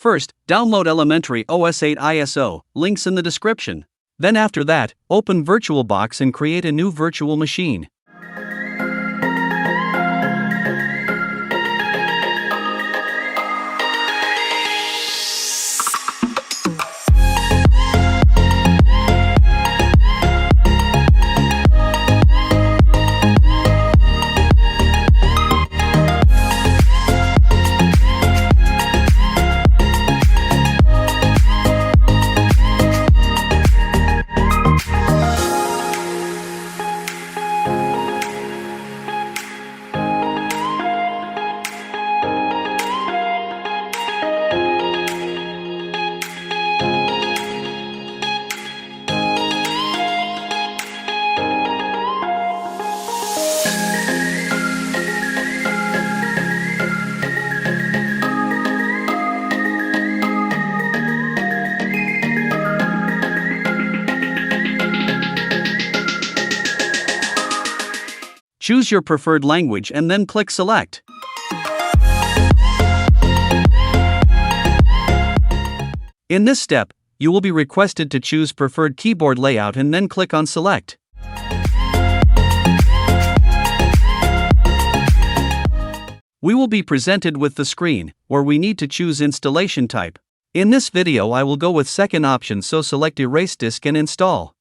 First, download Elementary OS 8 ISO, links in the description. Then after that, open Virtualbox and create a new virtual machine. Choose your preferred language and then click Select. In this step, you will be requested to choose preferred keyboard layout and then click on Select. We will be presented with the screen, where we need to choose installation type. In this video I will go with second option, so select Erase Disk and Install.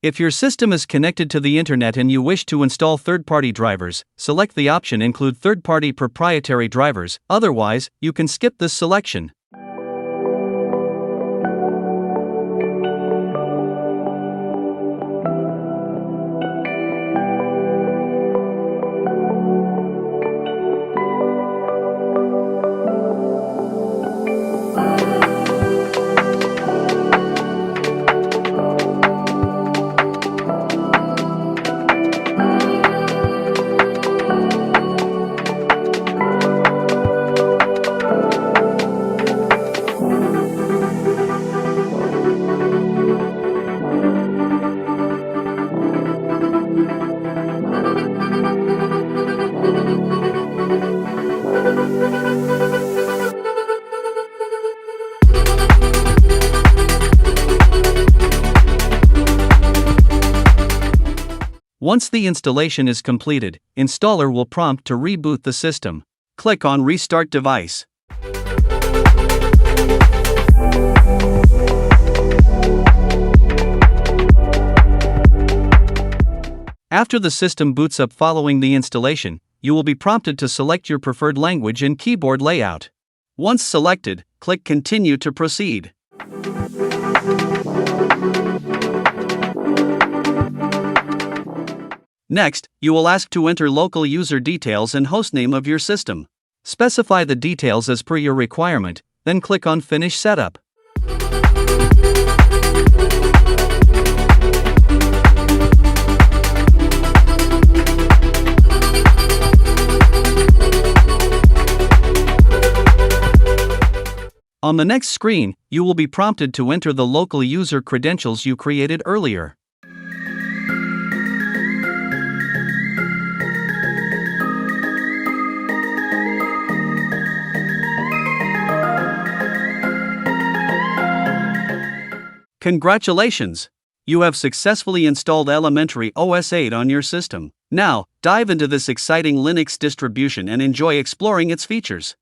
If your system is connected to the internet and you wish to install third-party drivers, select the option Include third-party proprietary drivers, otherwise, you can skip this selection. Once the installation is completed, installer will prompt to reboot the system. Click on Restart Device. After the system boots up following the installation, you will be prompted to select your preferred language and keyboard layout. Once selected, click Continue to proceed. Next, you will ask to enter local user details and hostname of your system. Specify the details as per your requirement, then click on Finish Setup. On the next screen, you will be prompted to enter the local user credentials you created earlier. Congratulations! You have successfully installed Elementary OS 8 on your system. Now, dive into this exciting Linux distribution and enjoy exploring its features.